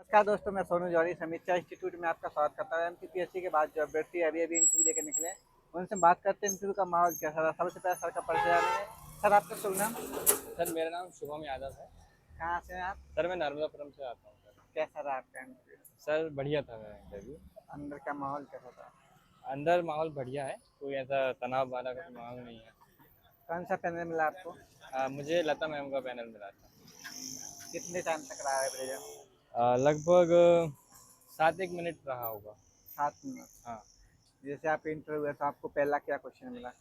नमस्कार दोस्तों, मैं सोनू जौहरी समीक्षा इंस्टीट्यूट में आपका स्वागत करता हूँ। एमपीपीएससी के बाद जो अभ्यर्थी अभी इंटरव्यू देकर निकले, उनसे बात करते हैं इंटरव्यू का माहौल कैसा रहा। सबसे पहले सर का परिचय जानेंगे। सर, आपका शुभ नाम? सर मेरा नाम शुभम यादव है। कहाँ से हैं आप? सर मैं नर्मदापुरम से आता हूँ सर। कैसा रहा आपका इंटरव्यू? सर बढ़िया था मेरा इंटरव्यू। अंदर का माहौल कैसा था? अंदर माहौल बढ़िया है, कोई ऐसा तनाव वाला का माहौल नहीं है। कौन सा पैनल मिला आपको? मुझे लता मैम का पैनल मिला था। कितने टाइम तक रहा है प्रेजेंट? लगभग 7 एक मिनट रहा होगा। 7 मिनट। हाँ। जैसे आप इंटरव्यू है तो आपको पहला क्या क्वेश्चन मिला?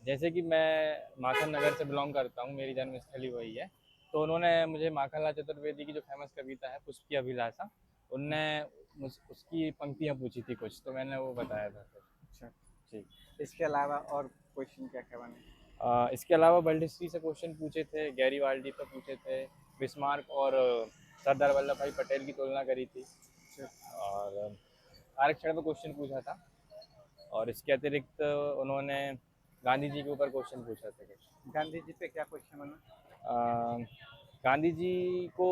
जैसे कि मैं माखन नगर से बिलोंग करता हूँ, मेरी जन्मस्थली वही है। तो उन्होंने मुझे माखनलाल चतुर्वेदी की जो फेमस कविता है पुष्प की अभिलाषा, उनने उसकी पंक्तियाँ पूछी थी कुछ, तो मैंने वो बताया था सर। अच्छा। जी। इसके अलावा और क्वेश्चन क्या क्या बने? इसके अलावा वर्ल्ड हिस्ट्री से क्वेश्चन पूछे थे, गैरीवाल्डी पर पूछे थे, बिस्मार्क और सरदार वल्लभ भाई पटेल की तुलना करी थी। अच्छा। और आरक्षण पर क्वेश्चन पूछा था। और इसके अतिरिक्त उन्होंने गांधी जी के ऊपर क्वेश्चन पूछा था कुछ। गांधी जी पे क्या क्वेश्चन बना? अ, गांधी जी को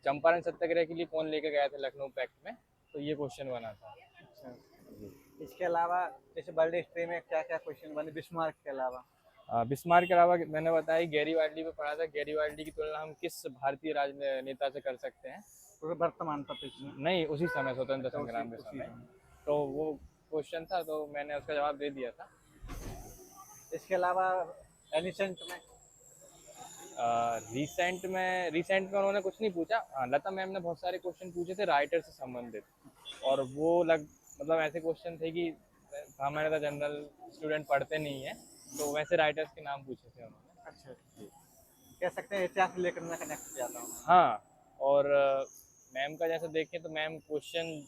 चंपारण सत्याग्रह के लिए कौन लेकर गया था लखनऊ पैक्ट में, तो ये क्वेश्चन बना था। अच्छा। जी। इसके अलावा जैसे वर्ल्ड हिस्ट्री में क्या क्या क्वेश्चन बने बिस्मार्क के अलावा? बिस्मार्क के अलावा मैंने बताया गैरीवाल्डी पे पढ़ा था, गैरीवाल्डी की तुलना हम किस भारतीय राजनेता से कर सकते हैं। तो वर्तमान पर पूछना। नहीं, उसी समय स्वतंत्र अच्छा, उसी संग्राम के उसी समय। में। तो वो क्वेश्चन था, तो मैंने उसका जवाब दे दिया था। इसके अलावा एनिसेंट में? रिसेंट में उन्होंने कुछ नहीं पूछा। हाँ, लता मैम ने बहुत सारे क्वेश्चन पूछे थे राइटर से संबंधित। और वो मतलब ऐसे क्वेश्चन थे कि हमारे तो जनरल स्टूडेंट पढ़ते नहीं है, तो वैसे राइटर्स के नाम पूछे थे उन्होंने। अच्छा। कह सकते हैं इतिहास लेकर मैं कनेक्ट किया था उन्होंने। हाँ। और मैम का जैसे देखें तो मैम क्वेश्चन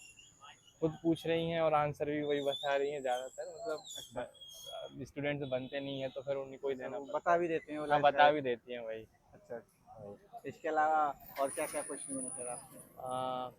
खुद पूछ रही हैं और आंसर भी वही बता रही हैं ज़्यादातर, अच्छा। मतलब स्टूडेंट बनते नहीं है तो फिर उन्हीं को ही अच्छा, देना वो पड़ता बता है। भी देते हैं वो हाँ, लाइक। बता भी देती हैं वही। अच्छा। वही। इसके अलावा और क्या क्या क्वेश्चन बने फिर आपके? आ,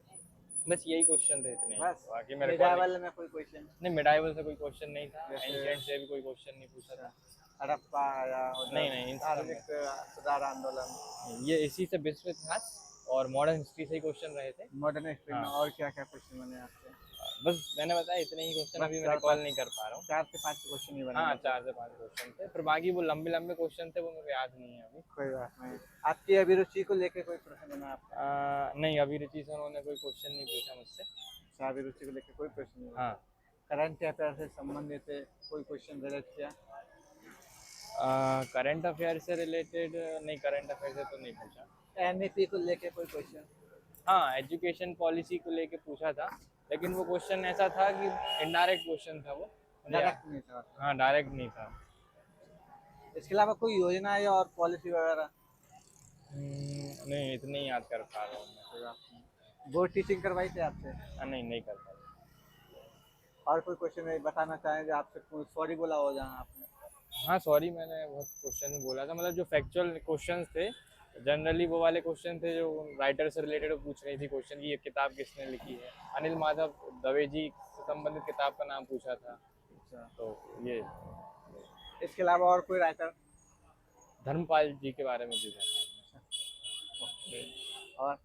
बस यही क्वेश्चन थे, इतने ही। बस। बाकी मैं रिकॉल नहीं। मिडावल में कोई क्वेश्चन? नहीं, मिडाइवल से कोई क्वेश्चन नहीं था, जैसे? एंशियंट से भी कोई क्वेश्चन नहीं पूछा अच्छा। था। हड़प्पा या नहीं उधर नहीं, इन सब में धार्मिक सुधार आंदोलन? ये इसी से विश्व इतिहास और मॉडर्न हिस्ट्री से ही क्वेश्चन रहे थे। मॉडर्न हिस्ट्री हाँ। में और क्या क्या क्वेश्चन बने आपके? बस मैंने बताया इतने ही क्वेश्चन, बस अभी मैं चार रिकॉल पाँच? नहीं कर पा रहा हूँ। 4 से 5 क्वेश्चन ही बने हाँ, मतलब? 4 से 5 क्वेश्चन थे, फिर बाकी वो लंबे लंबे क्वेश्चन थे, वो मुझे याद नहीं है अभी। कोई बात नहीं। आपकी अभिरुचि को लेके कोई प्रश्न बना आपका? नहीं, अभिरुचि से उन्होंने कोई क्वेश्चन नहीं पूछा मुझसे। अच्छा, अभिरुचि को लेके कोई प्रश्न नहीं बना। हाँ। करंट अफेयर से संबंधित कोई क्वेश्चन रिलेट किया? करंट अफेयर से रिलेटेड नहीं, करंट अफेयर से तो नहीं पूछा। एनईपी को लेके कोई क्वेश्चन? हाँ, एजुकेशन पॉलिसी को लेके पूछा था, लेकिन वो क्वेश्चन ऐसा था कि इनडायरेक्ट क्वेश्चन था वो। मुझे। डायरेक्ट नहीं था? हाँ, डायरेक्ट नहीं था। इसके अलावा कोई योजना या और पॉलिसी वगैरह? नहीं, इतने ही याद कर पा रहा हूँ मैं। कोई बात नहीं। बोर्ड टीचिंग करवाई थी आपसे? नहीं, नहीं कर पा रहा। और कोई क्वेश्चन बताना चाहेंगे आपसे? सॉरी बोला हो जहाँ आपने? हाँ, सॉरी, मैंने बहुत क्वेश्चन बोला था, मतलब जो फैक्चुअल क्वेश्चंस थे, जनरली वो वाले क्वेश्चन थे जो राइटर से रिलेटेड पूछ रही थी क्वेश्चन की ये किताब किसने लिखी है। अनिल माधव दवे जी से संबंधित किताब का नाम पूछा था। अच्छा। तो ये इसके अलावा और कोई राइटर? धर्मपाल जी के बारे में पूछा था। ओके। और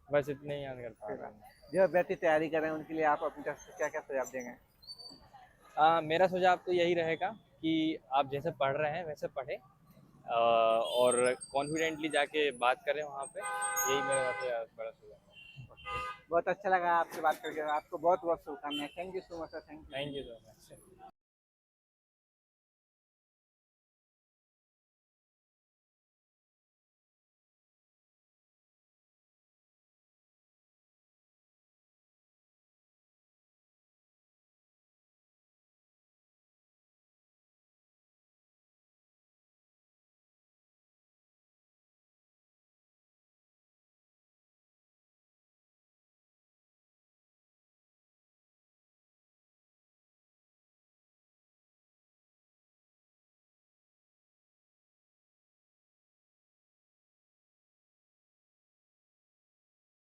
बस इतने ही याद कर पा कोई रहा बात हूँ। जो अभ्यर्थी तैयारी कर रहे हैं उनके लिए आप अपनी तरफ से क्या क्या सुझाव देंगे? मेरा सुझाव तो यही रहेगा कि आप जैसे पढ़ रहे हैं वैसे पढ़ें, और कॉन्फिडेंटली जाके बात करें वहाँ पे, यही मेरा सबसे बड़ा सुझाव है। बहुत अच्छा लगा आपसे बात करके। आपको बहुत बहुत शुभकामनाएं। Thank you so much sir. Thank you. Thank you so much.